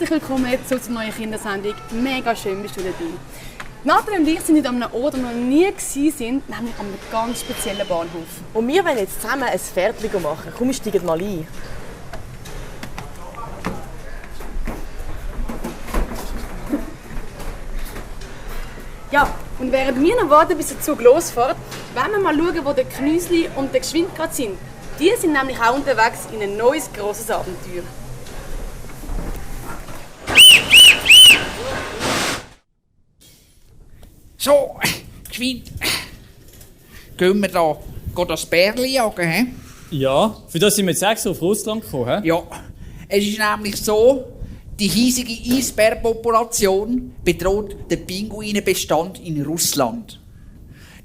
Herzlich willkommen zu unserer neuen Kindersendung. Mega schön bist du dabei. Nathalie und ich sind heute an einem Ort, wo wir noch nie waren, nämlich an einem ganz speziellen Bahnhof. Und wir wollen jetzt zusammen ein Pferdchen machen. Komm, wir steigen mal ein. Ja, und während wir noch warten, bis der Zug losfährt, wollen wir mal schauen, wo der Knüsli und der Geschwind gerade sind. Die sind nämlich auch unterwegs in ein neues, grosses Abenteuer. So, geschwind. Gehen wir da das Bärli jagen, hä? Ja, für das sind wir jetzt extra auf Russland gekommen. He? Ja, es ist nämlich so, die hiesige Eisbärpopulation bedroht den Pinguinenbestand in Russland.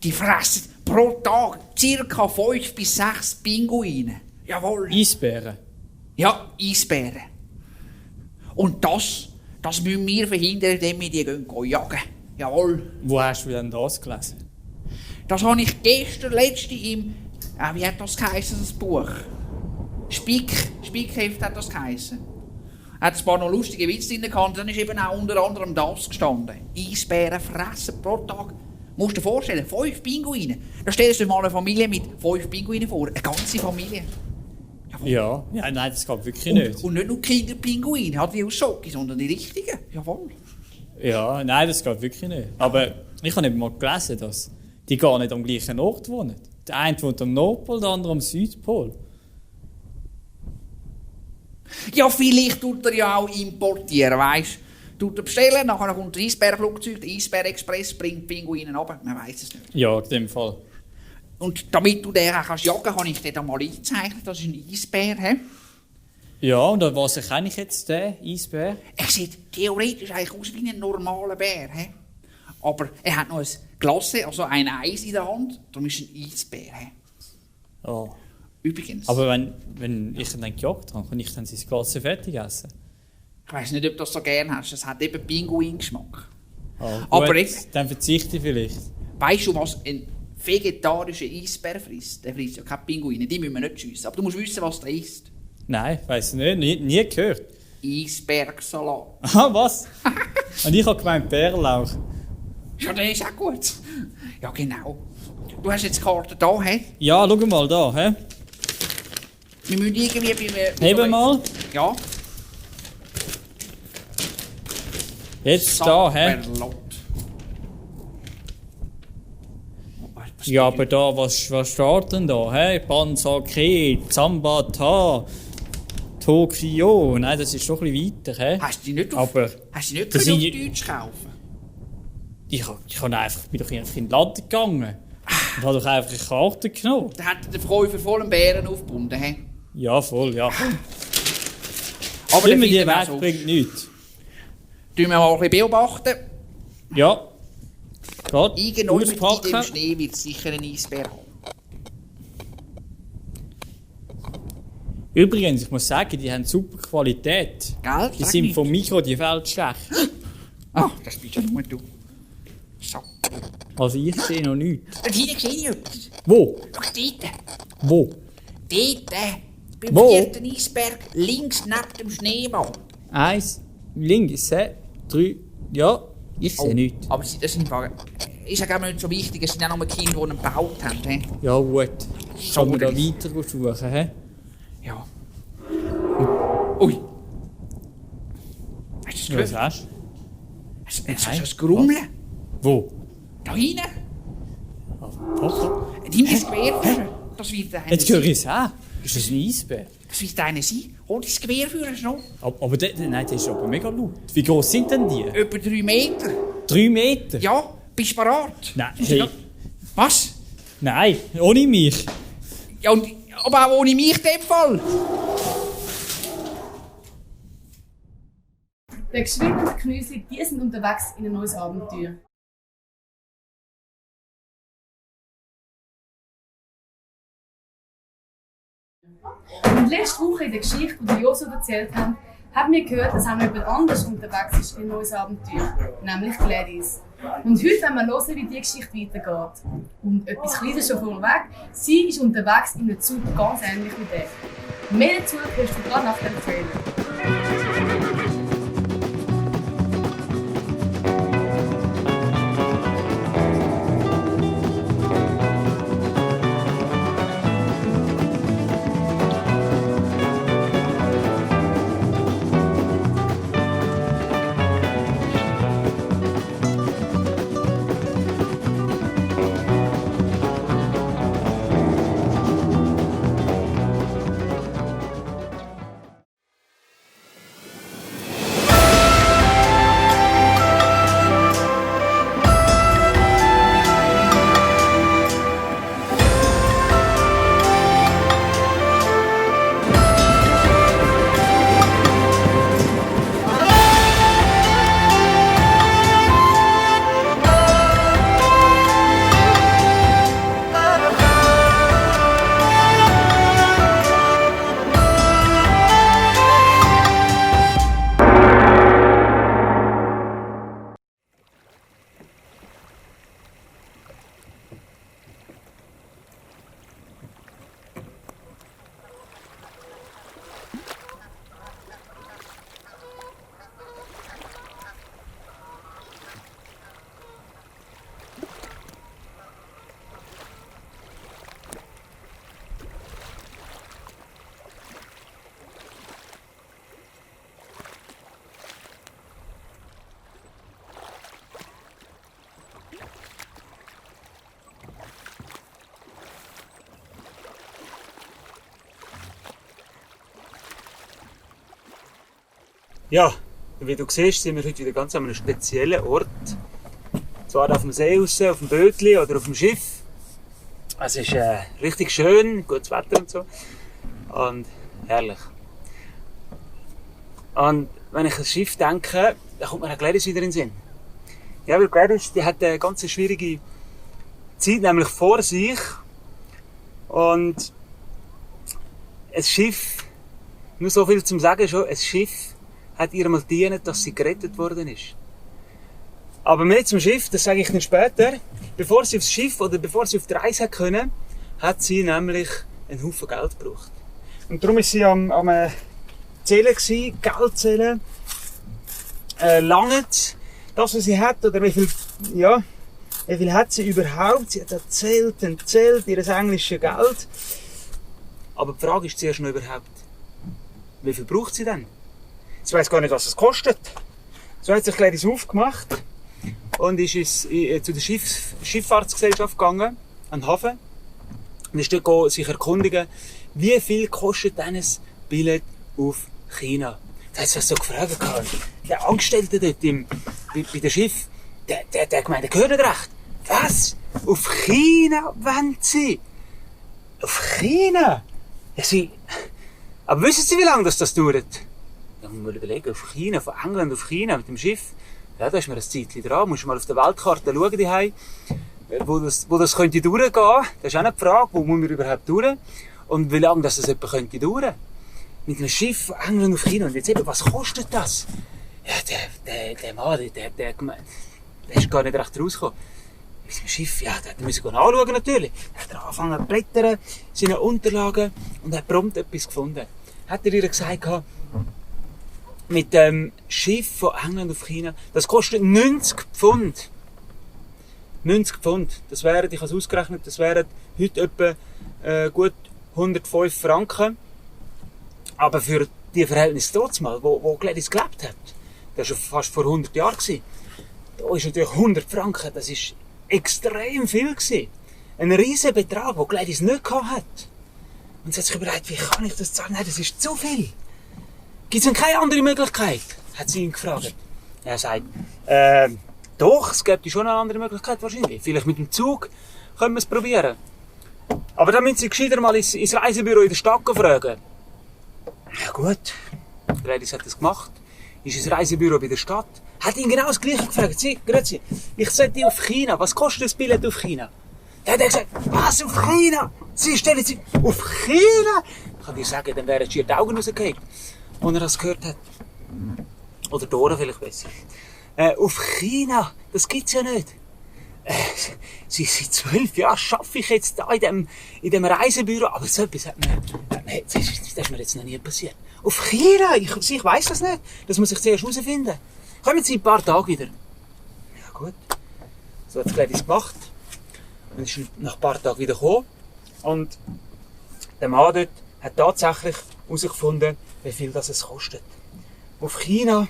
Die fressen pro Tag ca. 5 bis 6 Pinguine. Jawohl. Eisbären? Ja, Eisbären. Und das müssen wir verhindern, indem wir die jagen. Jawohl. Wo hast du denn das gelesen? Das habe ich letzte im... wie hat das geheißen, das Buch? Spickheft hat das geheißen. Hat ein paar noch lustige Witze drin gehabt. Dann ist eben auch unter anderem das gestanden. Eisbären fressen pro Tag. Musst du dir vorstellen, 5 Pinguine. Da stellst du dir mal eine Familie mit 5 Pinguinen vor. Eine ganze Familie. Ja, nein, das geht wirklich nicht. Und nicht nur Kinderpinguine, halt wie aus Schocke, sondern die richtigen. Jawohl. Ja, nein, das geht wirklich nicht. Aber ich habe eben mal gelesen, dass die gar nicht am gleichen Ort wohnen. Der eine wohnt am Nordpol, der andere am Südpol. Ja, vielleicht tut er ja auch importieren, weisst du? Tut er bestellen, nachher kommt das Eisbärflugzeug, der Eisbär-Express bringt Pinguine runter. Man weiss es nicht. Ja, in dem Fall. Und damit du den auch jagen kannst, habe ich den mal eingezeichnet. Das ist ein Eisbär, hä? Ja, und an was erkenne ich jetzt den Eisbär? Er sieht theoretisch eigentlich aus wie ein normaler Bär, hä? Aber er hat noch ein Glasse, also ein Eis in der Hand. Darum ist ein Eisbär, hä? Oh. Übrigens. Aber wenn ich dann gejagt habe, kann ich dann sein Glas fertig essen? Ich weiss nicht, ob du das so gerne hast. Es hat eben Pinguin-Geschmack. Oh, Aber gut, jetzt, dann verzichte ich vielleicht. weißt du, was ein vegetarischer Eisbär frisst? Der frisst ja keine Pinguine, die müssen wir nicht schiessen. Aber du musst wissen, was der isst. Nein, weiss nicht, nie gehört. Eisbergsalat. Ah, was? Und ich habe gemeint Bärlauch. Ja, der ist auch gut. Ja, genau. Du hast jetzt die Karte da, hä? Ja, schau mal da, hä? Wir müssen irgendwie Heben mal. Ja. Jetzt da, hä? Sapperlot. Ja, aber da, was steht denn da, hä? Pansake, Zambata, Tokio. Nein, das ist doch ein bisschen weiter, hä? Hast du die nicht aber auf Deutsch kaufen? Ich bin doch in den Laden gegangen. Und habe doch einfach eine Karte genommen. Da hat der Verkäufer voll einen Bären aufgebunden, hä? Ja, voll, ja. Aber Wenn man die weg bringt nichts. Tun wir mal ein bisschen beobachten. Ja. Geht. Irgendwo in Auspacken. dem Schnee wird es sicher ein Eisbär haben. Übrigens, ich muss sagen, die haben super Qualität. Gell? Die Sag sind nicht. vom Mikro, die fällt schlecht. Ah, das bist ja nur du. So. Also ich sehe noch nichts. Und hier sehe ich etwas. Wo? Schau dort. Wo? Dort, beim Wo? 4. Eisberg, links neben dem Schneemann. 1, links, 3, ja, ich sehe nichts. Aber das sind ist ja nicht so wichtig, es sind auch noch Kinder, die ihn gebaut haben. He? Ja gut, kann man da Sorry. weiter suchen, hä? Ja. Ui. Hast du das Was gehört? hast du? Hast du Nein. das Grummeln? Wo? Da hinten? Papa? Nimm das Gewehr führen. Das wird einer Jetzt höre sein. ich es auch. Ist das ein Eisbär? Das wird einer sein. Hol das Gewehr führen schnell. Aber nein, der ist aber mega laut. Wie groß sind denn die? Etwa 3 Meter. 3 Meter? Ja, bist du bereit? Nein, hey. Was? Nein, ohne mich. Ja, aber auch ohne mich in dem Fall. Der Geschwind und der Knüsli, die sind unterwegs in ein neues Abenteuer. Und letzte Woche in der Geschichte, die Josu erzählt haben, haben wir gehört, dass auch noch jemand anderes unterwegs ist in ein neues Abenteuer, nämlich Gladys. Und heute werden wir hören, wie die Geschichte weitergeht. Und etwas Kleines schon vorweg, sie ist unterwegs in einem Zug ganz ähnlich wie der. Mehr dazu hörst du gerade nach dem Trailer. Ja, wie du siehst, sind wir heute wieder ganz an einem speziellen Ort. Zwar auf dem See raus, auf dem Bötli oder auf dem Schiff. Es ist richtig schön, gutes Wetter und so. Und herrlich. Und wenn ich an das Schiff denke, dann kommt mir auch Gladys wieder in den Sinn. Ja, weil Gladys, die hat eine ganz schwierige Zeit nämlich vor sich. Und ein Schiff, nur so viel zum Sagen schon, ein Schiff hat ihr mal gedient, dass sie gerettet worden ist. Aber mehr zum Schiff, das sage ich dann später. Bevor sie aufs Schiff oder bevor sie auf die Reise hat können, hat sie nämlich einen Haufen Geld gebraucht. Und darum ist sie am Zählen gewesen, Geld zählen, langt das, was sie hat, oder wie viel hat sie überhaupt? Sie hat erzählt, ihr englisches Geld. Aber die Frage ist zuerst noch überhaupt, wie viel braucht sie denn? Sie weiss gar nicht, was es kostet. So hat sich Gladys aufgemacht und ist zu der Schifffahrtsgesellschaft gegangen, an den Hafen, und ist dort sich erkundigen, wie viel kostet denn ein Billett auf China. Da hat sie so gefragt. Der Angestellte dort bei dem Schiff, der gemeint, der gehört nicht recht. Was? Auf China wollen Sie? Auf China? Ja, aber wissen Sie, wie lange das dauert? Ja, muss man überlegen, auf China, von England auf China mit dem Schiff. Ja, da ist mir ein Zeitchen dran. Musst du mal auf der Weltkarte schauen, daheim, wo das könnte durchgehen. Das ist auch eine Frage, wo muss man überhaupt durch? Und wie lange das etwa könnte dauern? Mit einem Schiff von England auf China. Und jetzt eben, was kostet das? Ja, der Mann, der ist gar nicht recht rausgekommen. Mit dem Schiff, ja, da müssen wir anschauen natürlich. Er hat angefangen zu blättern, seine Unterlagen, und hat prompt etwas gefunden. Hat er ihr gesagt, mit dem Schiff von England auf China, das kostet 90 Pfund. 90 Pfund. Das wären, ich habe es ausgerechnet, das wären heute etwa gut 105 Franken. Aber für die Verhältnisse trotzdem mal, wo Gladys gelebt hat, das war fast vor 100 Jahren. Da ist natürlich 100 Franken, das ist extrem viel gewesen. Ein riesen Betrag, den Gladys nicht hat. Und sie hat sich überlegt, wie kann ich das zahlen? Nein, das ist zu viel. Gibt es denn keine andere Möglichkeit? Hat sie ihn gefragt. Er sagt, doch, es gibt schon eine andere Möglichkeit wahrscheinlich. Vielleicht mit dem Zug können wir es probieren. Aber dann müssen Sie gescheiter mal ins Reisebüro in der Stadt fragen. Ja gut, Gladys hat das gemacht. Ist ins Reisebüro bei der Stadt. Hat ihn genau das Gleiche gefragt. Sie, grüezi, ich sollte auf China. Was kostet das Billett auf China? Dann hat er gesagt, was, auf China? Sie stellen sich auf China? Ich kann dir sagen, dann wären schier die Augen rausgefallen, als er das gehört hat. Oder die Ohren vielleicht besser. Auf China, das gibt's ja nicht. Seit 12 Jahren arbeite ich jetzt da in dem Reisebüro, aber so etwas das ist mir jetzt noch nie passiert. Auf China? Ich weiss das nicht. Das muss ich zuerst herausfinden. Kommen Sie in ein paar Tage wieder. Ja gut. So hat Gladys gemacht. Und ist nach ein paar Tagen wieder gekommen. Und der Mann dort hat tatsächlich herausgefunden, wie viel das kostet. Auf China,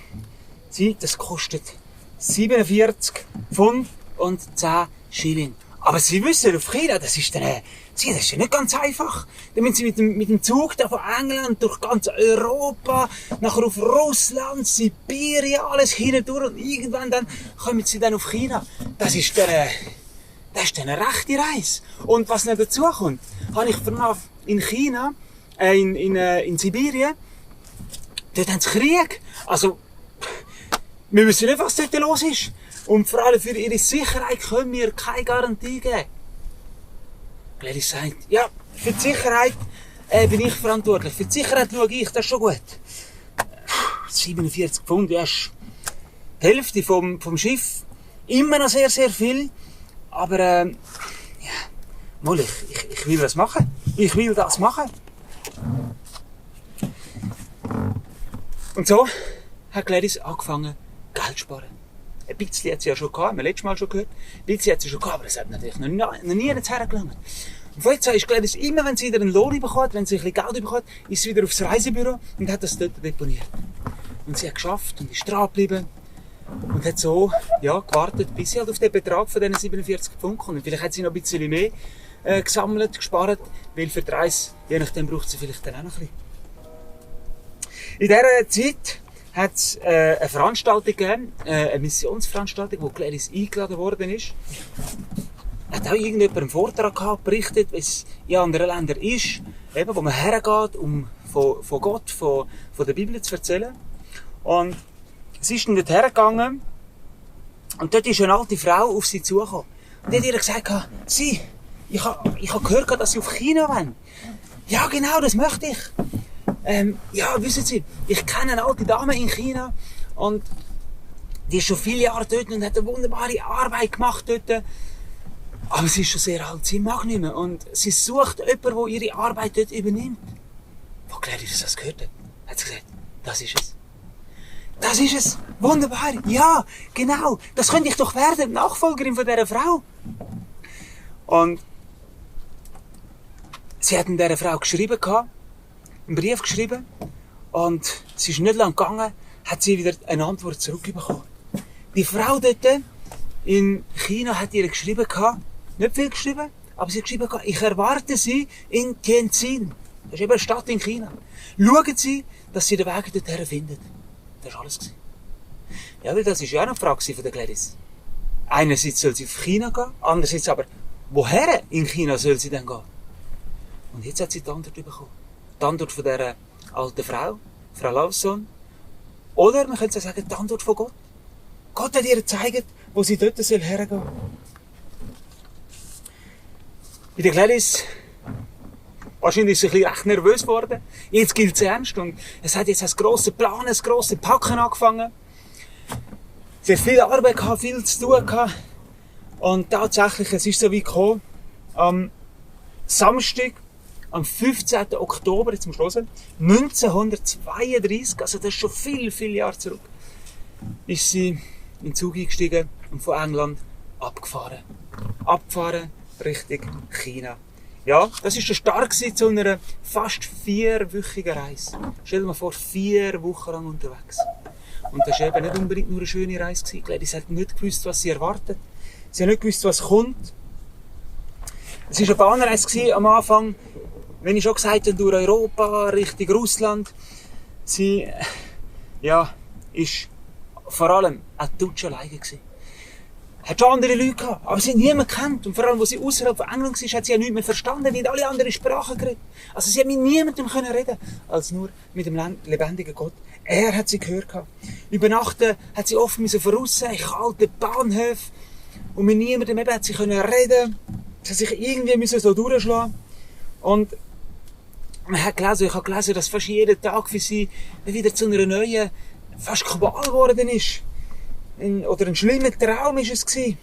das kostet 47 Pfund und 10 Schilling. Aber Sie wissen, auf China, das ist ja nicht ganz einfach. Dann müssen Sie mit dem Zug da von England durch ganz Europa, nachher auf Russland, Sibirien, alles hindurch, und irgendwann dann kommen Sie dann auf China. Das ist eine rechte Reise. Und was noch dazu kommt, habe ich vernommen, in China, in Sibirien, dort haben sie Krieg. Also, wir wissen nicht, was dort los ist. Und vor allem für ihre Sicherheit können wir keine Garantie geben. Gladys sagt, ja, für die Sicherheit bin ich verantwortlich. Für die Sicherheit schaue ich, das ist schon gut. 47 Pfund, ja, ist die Hälfte vom Schiff. Immer noch sehr, sehr viel. Aber, ja, mal, ich will das machen. Ich will das machen. Und so hat Gladys angefangen, Geld zu sparen. Ein bisschen hat sie ja schon gehabt, haben wir letztes Mal schon gehört. Ein bisschen hat sie schon gehabt, aber das hat natürlich noch nie ins hergelangt. Und von jetzt an ist Gladys immer, wenn sie wieder einen Lohn bekommt, wenn sie ein bisschen Geld bekommt, ist sie wieder aufs Reisebüro und hat das dort deponiert. Und sie hat geschafft und ist dran geblieben und hat so, ja, gewartet, bis sie halt auf den Betrag von diesen 47 Pfund kommt. Und vielleicht hat sie noch ein bisschen mehr gesammelt, gespart, weil für die Reise, je nachdem braucht sie vielleicht dann auch noch ein bisschen. In dieser Zeit hat es eine Veranstaltung gegeben, eine Missionsveranstaltung, wo Gladys eingeladen worden ist. Hat auch irgendjemand einen Vortrag gehabt, berichtet, wie es in anderen Ländern ist, eben, wo man hergeht, um von Gott, von der Bibel zu erzählen. Und sie ist dann dort hergegangen und dort ist eine alte Frau auf sie zugekommen. Und die hat ihr gesagt, ich habe gehört, dass sie auf China wollen. Ja, genau, das möchte ich. Ja, wissen Sie, ich kenne eine alte Dame in China und die ist schon viele Jahre dort und hat eine wunderbare Arbeit gemacht dort. Aber sie ist schon sehr alt, sie mag nicht mehr und sie sucht jemanden, der ihre Arbeit dort übernimmt. Wo Gladys das gehört hat sie gesagt, das ist es. Das ist es, wunderbar, ja, genau, das könnte ich doch werden, Nachfolgerin von dieser Frau. Und sie hat dieser Frau geschrieben, einen Brief geschrieben, und sie ist nicht lang gegangen, hat sie wieder eine Antwort zurückbekommen. Die Frau dort in China hat ihr geschrieben, nicht viel geschrieben, aber sie hat geschrieben, ich erwarte sie in Tianjin. Das ist eben eine Stadt in China. Schauen Sie, dass Sie den Weg dorthin finden. Das war alles. Ja, weil das war ja auch eine Frage von der Gladys. Einerseits soll sie auf China gehen, andererseits aber, woher in China soll sie denn gehen? Und jetzt hat sie die Antwort bekommen. Die Antwort von dieser alten Frau, Frau Lawson. Oder man könnte sagen, die Antwort von Gott. Gott hat ihr gezeigt, wo sie dort hergehen soll. Bei der Gladys, wahrscheinlich ist sie ein bisschen recht nervös geworden. Jetzt gilt es ernst und es hat jetzt ein grosser Plan, ein grosses Packen angefangen. Sie hat viel Arbeit gehabt, viel zu tun gehabt. Und tatsächlich, es ist so weit gekommen, am Samstag, am 15. Oktober, jetzt zum Schluss, 1932, also das ist schon viele Jahre zurück, ist sie in den Zug eingestiegen und von England abgefahren. Abgefahren Richtung China. Ja, das war der Start zu einer fast 4-wöchigen Reise. Stell dir mal vor, 4 Wochen lang unterwegs. Und das war eben nicht unbedingt nur eine schöne Reise. Gladys hat nicht gewusst, was sie erwartet. Sie hat nicht gewusst, was kommt. Es war eine Bahnreise am Anfang, wenn ich schon gesagt habe, durch Europa, Richtung Russland. Sie, ist vor allem auch Dutsch alleine gewesen. Hat schon andere Leute gehabt, aber sie hat niemanden gekannt. Und vor allem, als sie außerhalb von England war, hat sie ja nichts mehr verstanden, nicht alle anderen Sprachen geredet. Also sie hat mit niemandem reden, als nur mit dem lebendigen Gott. Er hat sie gehört gehabt. Übernachten hat sie oft voraus in kalten Bahnhöfen. Und mit niemandem eben hat sie reden. Sie hat sich irgendwie so durchschlagen. Und man hat gelesen, ich habe gelesen, dass fast jeden Tag für sie wieder zu einer neuen, fast Qual geworden ist. Oder ein schlimmer Traum war es. Die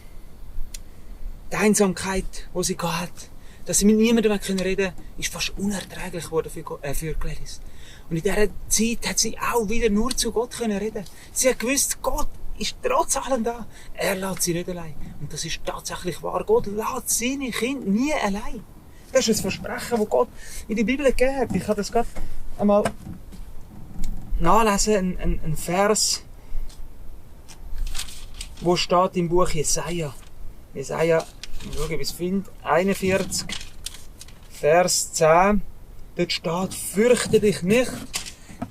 Einsamkeit, die sie hatte, dass sie mit niemandem reden konnte, ist fast unerträglich geworden für Gladys. Und in dieser Zeit hat sie auch wieder nur zu Gott reden. Sie hat gewusst, Gott ist trotz allem da. Er lässt sie nicht allein. Und das ist tatsächlich wahr. Gott lässt seine Kinder nie allein. Das ist ein Versprechen, das Gott in der Bibel gegeben hat. Ich habe das gerade einmal nachlesen, ein Vers, wo steht im Buch Jesaja. Jesaja, ich schaue, wie ich es finde, 41, Vers 10. Dort steht, fürchte dich nicht,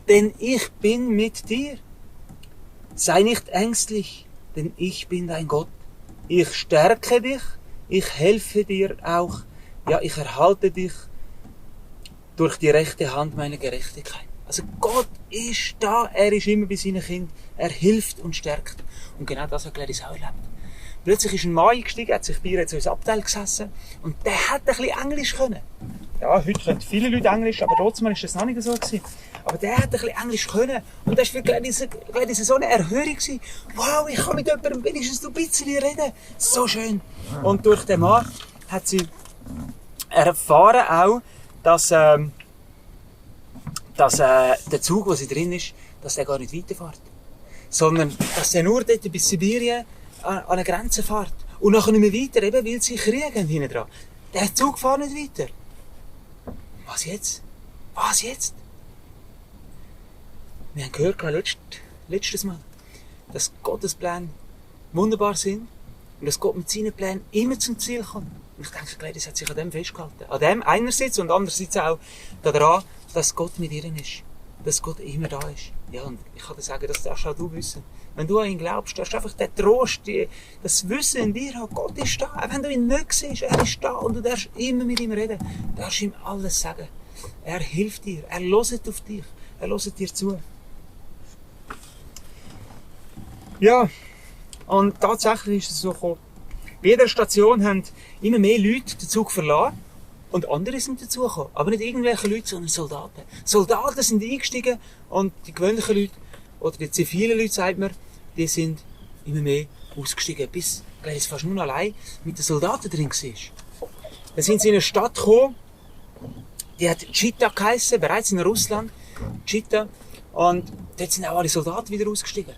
denn ich bin mit dir. Sei nicht ängstlich, denn ich bin dein Gott. Ich stärke dich, ich helfe dir auch. Ja, ich erhalte dich durch die rechte Hand meiner Gerechtigkeit. Also Gott ist da, er ist immer bei seinen Kindern. Er hilft und stärkt. Und genau das hat Gladys auch erlebt. Plötzlich ist ein Mann eingestiegen, hat sich bei ihr in unser Abteil gesessen und der hat ein bisschen Englisch können. Ja, heute können viele Leute Englisch, aber trotzdem war das noch nicht so gewesen. Aber der hat ein bisschen Englisch können und das war für Gladys so eine Erhörung gewesen. Wow, ich kann mit jemandem wenigstens ein bisschen reden. So schön. Und durch den Mann hat sie erfahren auch, dass der Zug, wo sie drin ist, dass der gar nicht weiterfährt. Sondern, dass er nur dort bis Sibirien an eine Grenze fährt. Und nachher nicht mehr weiter, eben weil sie Krieg haben hinten dran. Der Zug fährt nicht weiter. Was jetzt? Was jetzt? Wir haben gehört, letztes Mal, dass Gottes Pläne wunderbar sind und dass Gott mit seinen Plänen immer zum Ziel kommt. Und ich denke, Gladys hat sich an dem festgehalten. An dem einerseits und andererseits auch daran, dass Gott mit ihr ist. Dass Gott immer da ist. Ja, und ich kann dir sagen, das darfst auch du wissen. Wenn du an ihn glaubst, darfst du einfach den Trost, das Wissen in dir haben. Gott ist da. Auch wenn du ihn nicht siehst, er ist da. Und du darfst immer mit ihm reden. Du darfst ihm alles sagen. Er hilft dir. Er hört auf dich. Er hört dir zu. Ja, und tatsächlich ist es so gekommen. Bei jeder Station haben immer mehr Leute den Zug verlassen. Und andere sind dazugekommen. Aber nicht irgendwelche Leute, sondern Soldaten. Soldaten sind eingestiegen und die gewöhnlichen Leute, oder die zivilen Leute, sagt man, die sind immer mehr ausgestiegen. Bis es fast nur allein mit den Soldaten drin war. Dann sind sie in eine Stadt gekommen, die hat Chita geheissen, bereits in Russland. Chita. Und dort sind auch alle Soldaten wieder ausgestiegen.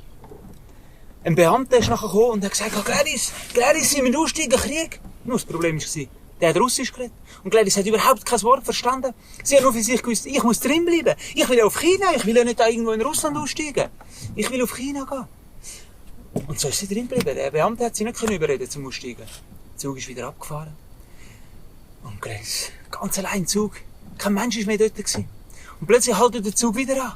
Ein Beamter ist nachher gekommen und hat gesagt, Gladys, Sie müssen aussteigen, Krieg. Nur das Problem war, der hat Russisch geredet. Und Gladys hat überhaupt kein Wort verstanden. Sie hat nur für sich gewusst, ich muss drin bleiben. Ich will auf China, ich will ja nicht irgendwo in Russland aussteigen. Ich will auf China gehen. Und so ist sie drin geblieben. Der Beamte hat sie nicht überreden zum Aussteigen. Der Zug ist wieder abgefahren. Und Gladys, ganz allein im Zug. Kein Mensch war mehr dort gewesen. Und plötzlich hält der Zug wieder an.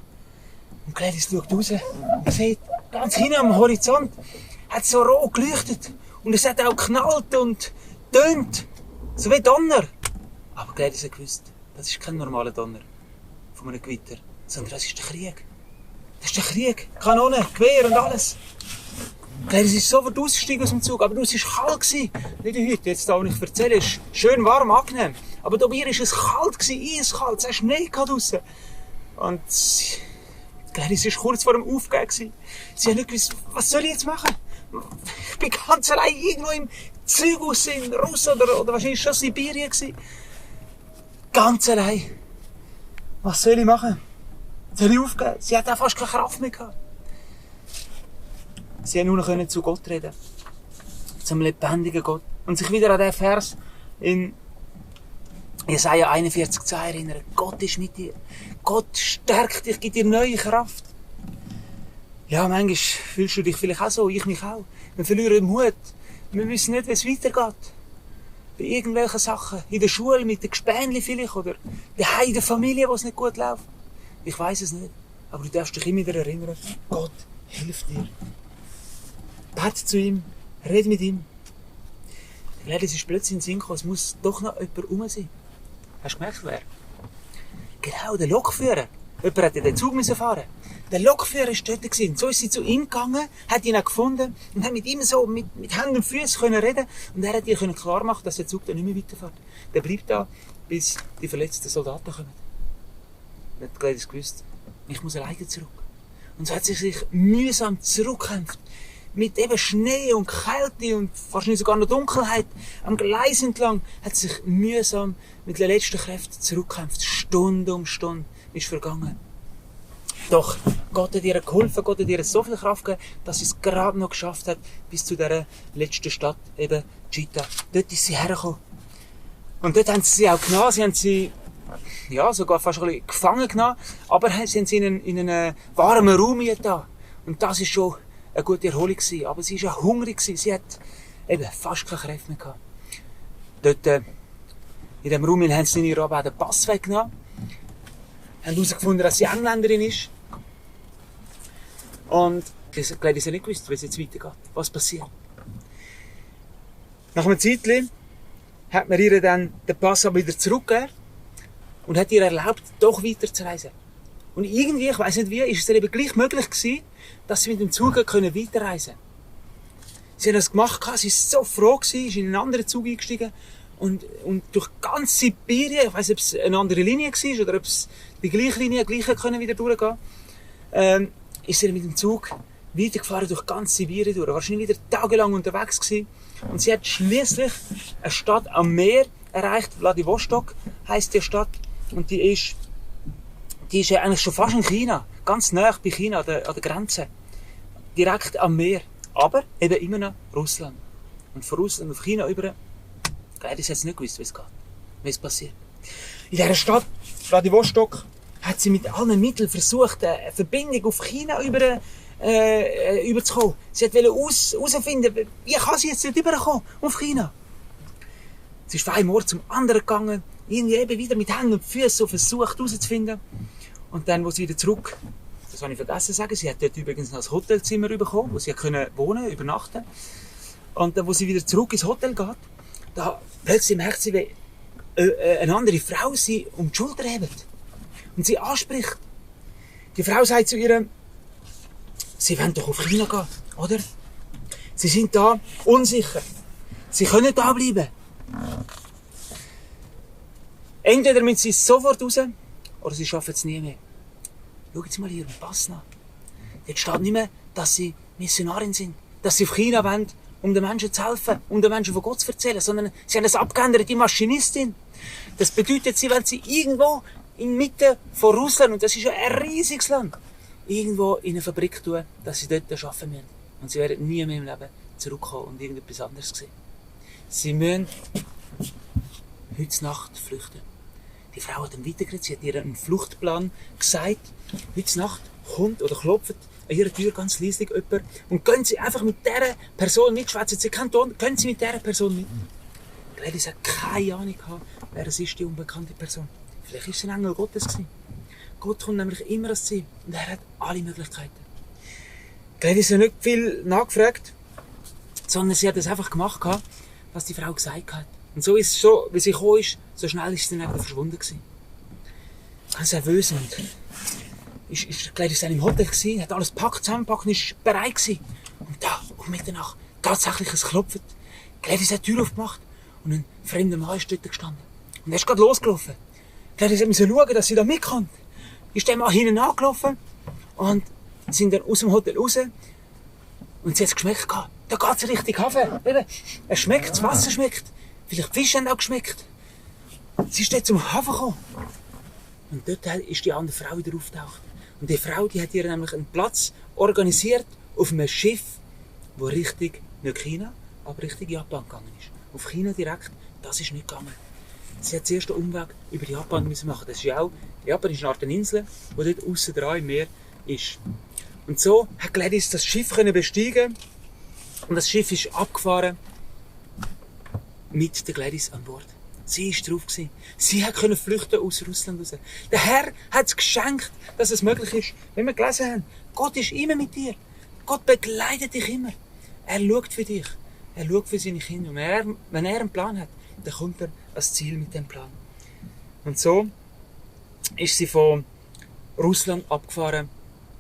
Und Gladys schaut raus und sieht, ganz hinten am Horizont hat es so rot geleuchtet. Und es hat auch geknallt und tönt. So wie Donner. Aber Gladys hat gewusst, das ist kein normaler Donner von einem Gewitter, sondern das ist der Krieg. Das ist der Krieg. Kanonen, Gewehr und alles. Gladys ist sofort ausgestiegen aus dem Zug, aber es war kalt. Nicht wie heute, jetzt da, wo ich erzähle, es ist schön warm, angenehm. Aber da war es kalt, eiskalt, es war Schnee draussen. Und Gladys war kurz vor dem Aufgehen. Sie hat nicht gewusst, was soll ich jetzt machen? Ich bin ganz allein irgendwo im Zeughaus in Russland oder wahrscheinlich schon Sibirien gewesen. Ganz allein. Was soll ich machen? Soll ich aufgeben? Sie hat auch fast keine Kraft mehr gehabt. Sie hat nur noch zu Gott reden. Zum lebendigen Gott. Und sich wieder an den Vers in Jesaja 41 erinnern. Gott ist mit dir. Gott stärkt dich, gibt dir neue Kraft. Ja, manchmal fühlst du dich vielleicht auch so, ich mich auch. Wir verlieren den Mut. Wir wissen nicht, wie es weitergeht. Bei irgendwelchen Sachen. In der Schule, mit den Gespänli vielleicht. Oder daheim in der Familie, wo es nicht gut läuft. Ich weiss es nicht. Aber du darfst dich immer wieder erinnern. Gott hilft dir. Bete zu ihm. Red mit ihm. Es ist plötzlich in den Sinn gekommen, es muss doch noch jemand rum sein. Hast du gemerkt, wer? Genau, der Lokführer. Jemand hat den Zug fahren. Der Lokführer war dort. So ist sie zu ihm gegangen, hat ihn auch gefunden und hat mit ihm so mit Händen und Füßen reden. Und er hat ihr klar machen, dass der Zug dann nicht mehr weiterfährt. Der bleibt da, bis die verletzten Soldaten kommen. Und hat Gladys gewusst, ich muss alleine zurück. Und so hat sie sich mühsam zurückgekämpft. Mit eben Schnee und Kälte und wahrscheinlich sogar noch Dunkelheit am Gleis entlang hat sie sich mühsam mit den letzten Kräften zurückgekämpft. Stunde um Stunde ist vergangen. Doch Gott hat ihr geholfen, Gott hat ihr so viel Kraft gegeben, dass sie es gerade noch geschafft hat, bis zu dieser letzten Stadt, eben Chita. Dort ist sie hergekommen. Und dort haben sie auch genommen, sie haben sie, ja, sogar fast ein bisschen gefangen genommen, aber sie haben sie in einen warmen Raum getan. Und das ist schon eine gute Erholung gewesen. Aber sie war ja hungrig gewesen. Sie hat eben fast keine Kräfte mehr gehabt. Dort, in diesem Raum haben sie ihr aber auch den Pass weggenommen. Haben herausgefunden, dass sie Engländerin ist. Und Gladys hat nicht gewusst, wie es jetzt weitergeht. Was passiert. Nach einem Zeitchen hat man ihr dann den Pass aber wieder zurückgegeben und hat ihr erlaubt, doch weiterzureisen. Und irgendwie, ich weiss nicht wie, ist es dann eben gleich möglich gewesen, dass sie mit dem Zug weiterreisen können. Sie haben das gemacht, sie war so froh gewesen, ist in einen anderen Zug eingestiegen und durch ganz Sibirien, ich weiss nicht, ob es eine andere Linie war oder ob es die gleiche Linie wieder durchgehen können, ist sie mit dem Zug weitergefahren durch ganz Sibirien durch. Wahrscheinlich wieder tagelang unterwegs gewesen. Und sie hat schliesslich eine Stadt am Meer erreicht, Vladivostok heisst die Stadt, und die ist ja eigentlich schon fast in China, ganz nahe bei China, an der Grenze. Direkt am Meer. Aber eben immer noch Russland. Und von Russland auf China über, Gladys hat nicht gewusst, wie es geht, wie es passiert. In dieser Stadt, Vladivostok, hat sie mit allen Mitteln versucht, eine Verbindung auf China überzukommen. Sie wollte herausfinden, wie kann sie jetzt nicht überkommen auf China. Sie ist von einem Ort zum anderen gegangen, irgendwie eben wieder mit Händen und Füßen so versucht herauszufinden. Und dann, wo sie wieder zurück, das das habe ich vergessen zu sagen, sie hat dort übrigens noch ein Hotelzimmer bekommen, wo sie wohnen, übernachten. Und dann, wo sie wieder zurück ins Hotel geht, da plötzlich merkt sie, wie eine andere Frau sie um die Schulter hebt und sie anspricht. Die Frau sagt zu ihr, sie wollen doch auf China gehen, oder? Sie sind da unsicher. Sie können da bleiben. Entweder müssen sie sofort raus, oder sie schaffen es nie mehr. Schauen Sie mal Ihren Pass nach. Dort steht nicht mehr, dass Sie Missionarin sind, dass Sie auf China wollen, um den Menschen zu helfen, um den Menschen von Gott zu erzählen, sondern Sie haben das abgeändert, die Maschinistin. Das bedeutet, Sie wollen sie irgendwo in der Mitte von Russland, und das ist ja ein riesiges Land, irgendwo in eine Fabrik tun, dass Sie dort arbeiten müssen. Und Sie werden nie mehr im Leben zurückkommen und irgendetwas anderes sehen. Sie müssen heute Nacht flüchten. Die Frau hat ihm weitergeredet, sie hat ihr einen Fluchtplan gesagt. Heute Nacht kommt oder klopft an ihrer Tür ganz leislich jemand und gehen Sie einfach mit dieser Person mit, schwätzen Sie keinen Ton, gehen Sie mit dieser Person mit. Gladys hat keine Ahnung gehabt, wer es ist, die unbekannte Person. Vielleicht war es ein Engel Gottes gewesen. Gott kommt nämlich immer ans Ziel und er hat alle Möglichkeiten. Gladys hat nicht viel nachgefragt, sondern sie hat es einfach gemacht, was die Frau gesagt hat. Und so ist es schon, wie sie gekommen ist, so schnell ist sie dann wieder verschwunden gewesen. Ganz nervös und ist Gladys dann im Hotel gewesen, hat alles gepackt, zusammengepackt und ist bereit gewesen. Und da, um Mitternacht, tatsächlich ein Klopfen. Gladys hat die Tür aufgemacht und ein fremder Mann ist dort gestanden. Und er ist gerade losgelaufen. Gladys musste schauen, dass sie da mitkommt. Ist der Mann hinten angelaufen und sind dann aus dem Hotel raus. Und sie hat es geschmeckt. Da geht es richtig Kaffee. Es schmeckt, das Wasser schmeckt. Vielleicht die Fische haben auch geschmeckt. Sie ist dort zum Hafen gekommen. Und dort ist die andere Frau wieder aufgetaucht. Und die Frau, die hat ihr nämlich einen Platz organisiert auf einem Schiff, wo Richtung nicht China, aber Richtung Japan gegangen ist. Auf China direkt, das ist nicht gegangen. Sie hat zuerst den Umweg über Japan müssen machen. Das ist ja auch, Japan ist eine Art Insel, die dort aussen dran im Meer ist. Und so hat Gladys das Schiff besteigen und das Schiff ist abgefahren mit der Gladys an Bord. Sie war drauf gewesen. Sie konnte flüchten aus Russland raus. Der Herr hat es geschenkt, dass es möglich ist. Wenn wir gelesen haben, Gott ist immer mit dir. Gott begleitet dich immer. Er schaut für dich. Er schaut für seine Kinder. Und wenn er einen Plan hat, dann kommt er ans Ziel mit dem Plan. Und so ist sie von Russland abgefahren,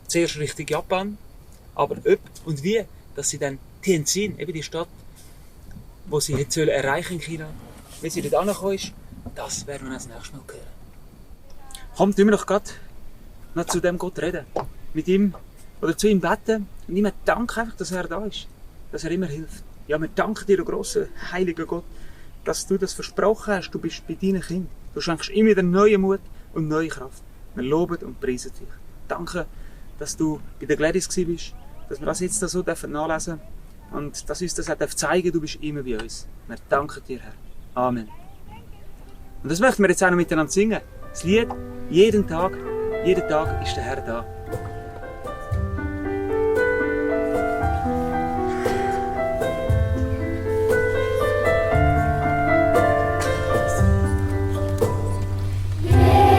zuerst Richtung Japan, aber ob und wie, dass sie dann Tianjin, eben die Stadt, wo sie jetzt erreichen in China, wie sie dort angekommen ist, das werden wir das nächste Mal hören. Kommt immer noch gerade noch zu dem Gott reden, mit ihm oder zu ihm beten und ihm danken einfach, dass er da ist, dass er immer hilft. Ja, wir danken dir, großer heiliger Gott, dass du das versprochen hast, du bist bei deinen Kindern. Du schenkst immer wieder neuen Mut und neue Kraft. Wir loben und preisen dich. Danke, dass du bei der Gladys bist, dass wir das jetzt so nachlesen dürfen und dass uns das auch zeigen, du bist immer bei uns. Wir danken dir, Herr. Amen. Und das möchten wir jetzt auch noch miteinander singen. Das Lied, jeden Tag ist der Herr da. Yeah.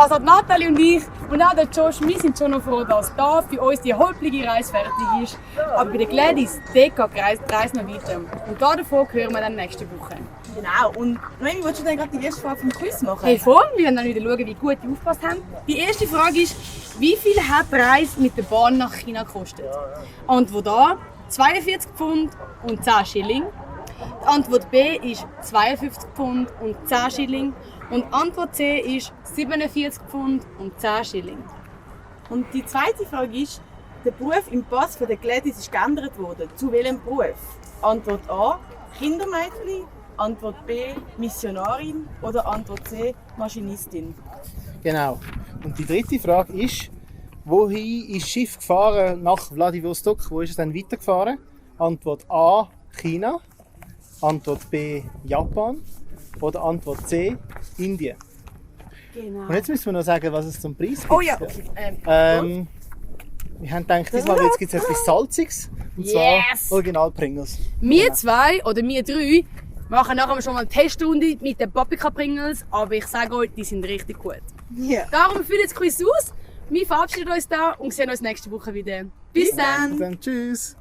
Also Nathalie und ich und auch der Josh, wir sind schon noch froh, dass da für uns die holprige Reise fertig ist. Aber bei der Gladys, dort geht die Reise noch weiter. Und davon hören wir dann nächste Woche. Genau. Und Noemi, willst du dann gerade die erste Frage vom Quiz machen? Hey, vor, wir werden dann wieder schauen, wie gut die aufgepasst haben. Die erste Frage ist, wie viel hat die Reise mit der Bahn nach China gekostet? Antwort A, 42 Pfund und 10 Schilling. Die Antwort B ist 52 Pfund und 10 Schilling. Und Antwort C ist 47 Pfund und 10 Schilling. Und die zweite Frage ist, der Beruf im Pass von der Gladys ist geändert worden. Zu welchem Beruf? Antwort A, Kindermädchen. Antwort B, Missionarin. Oder Antwort C, Maschinistin. Genau. Und die dritte Frage ist, wohin ist das Schiff gefahren nach Vladivostok? Wo ist es dann weitergefahren? Antwort A, China. Antwort B, Japan. Oder Antwort C, Indien. Genau. Und jetzt müssen wir noch sagen, was es zum Preis gibt. Oh ja, okay. Wir haben gedacht, diesmal gibt es etwas Salziges. Und zwar Original Pringles. Wir zwei oder wir drei machen nachher schon mal eine Testrunde mit den Paprika Pringles, aber ich sage euch, die sind richtig gut. Ja. Darum füllen das Quiz aus. Wir verabschieden uns da und sehen uns nächste Woche wieder. Bis dann! Dann tschüss!